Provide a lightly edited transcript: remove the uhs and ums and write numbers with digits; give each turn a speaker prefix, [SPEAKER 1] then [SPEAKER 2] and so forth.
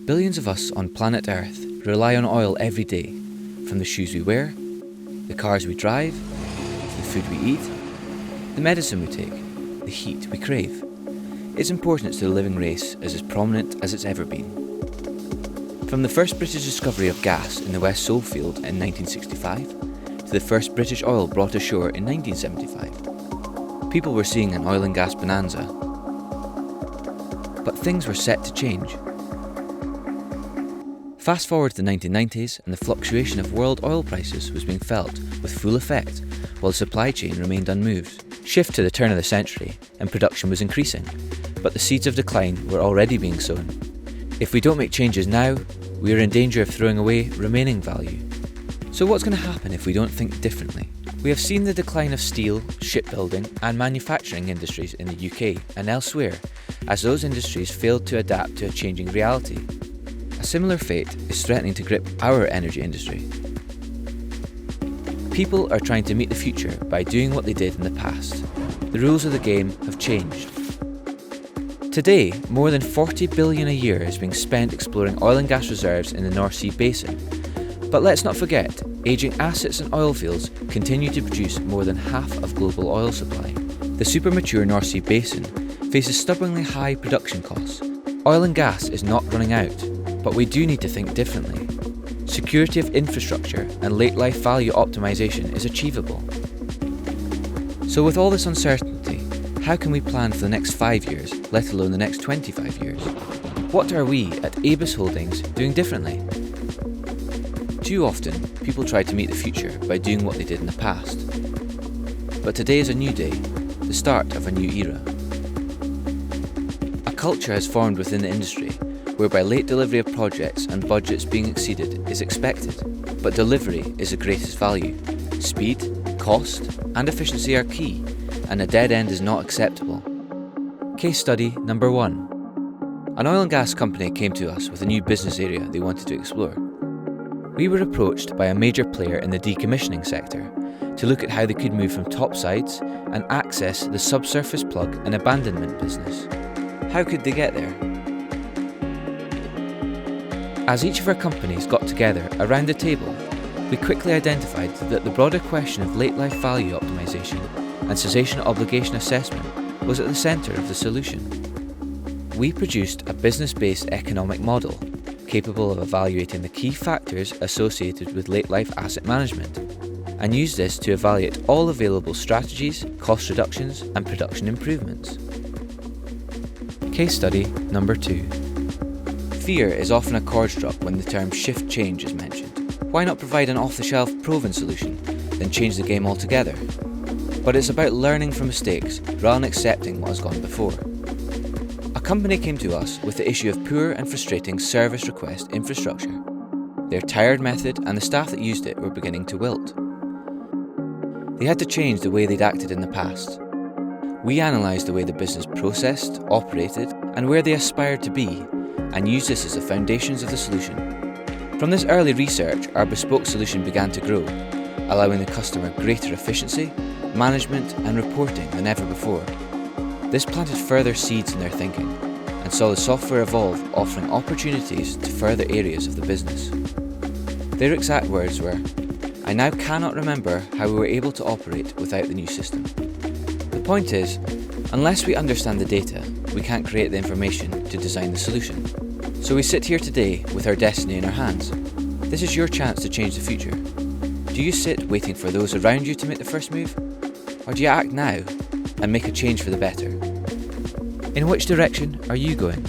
[SPEAKER 1] Billions of us on planet Earth rely on oil every day, from the shoes we wear, the cars we drive, the food we eat, the medicine we take, the heat we crave. Its importance to the living race is as prominent as it's ever been. From the first British discovery of gas in the West Sole field in 1965 to the first British oil brought ashore in 1975, people were seeing an oil and gas bonanza. But things were set to change. Fast forward to the 1990s and the fluctuation of world oil prices was being felt with full effect while the supply chain remained unmoved. Shift to the turn of the century and production was increasing, but the seeds of decline were already being sown. If we don't make changes now, we are in danger of throwing away remaining value. So what's going to happen if we don't think differently? We have seen the decline of steel, shipbuilding and manufacturing industries in the UK and elsewhere as those industries failed to adapt to a changing reality. A similar fate is threatening to grip our energy industry. People are trying to meet the future by doing what they did in the past. The rules of the game have changed. Today, more than 40 billion a year is being spent exploring oil and gas reserves in the North Sea basin. But let's not forget, aging assets and oil fields continue to produce more than half of global oil supply. The super mature North Sea basin faces stubbornly high production costs. Oil and gas is not running out, but we do need to think differently. Security of infrastructure and late life value optimization is achievable. So with all this uncertainty, how can we plan for the next 5 years, let alone the next 25 years? What are we at ABIS Holdings doing differently? Too often, people try to meet the future by doing what they did in the past. But today is a new day, the start of a new era. A culture has formed within the industry whereby late delivery of projects and budgets being exceeded is expected, but delivery is the greatest value. Speed, cost, and efficiency are key, and a dead end is not acceptable. Case study number 1. An oil and gas company came to us with a new business area they wanted to explore. We were approached by a major player in the decommissioning sector to look at how they could move from topsides and access the subsurface plug and abandonment business. How could they get there? As each of our companies got together around the table, we quickly identified that the broader question of late life value optimization and cessation obligation assessment was at the centre of the solution. We produced a business-based economic model capable of evaluating the key factors associated with late life asset management and used this to evaluate all available strategies, cost reductions and production improvements. Case study number 2. Fear is often a chord struck when the term shift change is mentioned. Why not provide an off-the-shelf proven solution, then change the game altogether? But it's about learning from mistakes rather than accepting what has gone before. A company came to us with the issue of poor and frustrating service request infrastructure. Their tired method and the staff that used it were beginning to wilt. They had to change the way they'd acted in the past. We analysed the way the business processed, operated, and where they aspired to be, and used this as the foundations of the solution. From this early research, our bespoke solution began to grow, allowing the customer greater efficiency, management and reporting than ever before. This planted further seeds in their thinking and saw the software evolve, offering opportunities to further areas of the business. Their exact words were, "I now cannot remember how we were able to operate without the new system." The point is, unless we understand the data, we can't create the information to design the solution. So we sit here today with our destiny in our hands. This is your chance to change the future. Do you sit waiting for those around you to make the first move? Or do you act now and make a change for the better? In which direction are you going?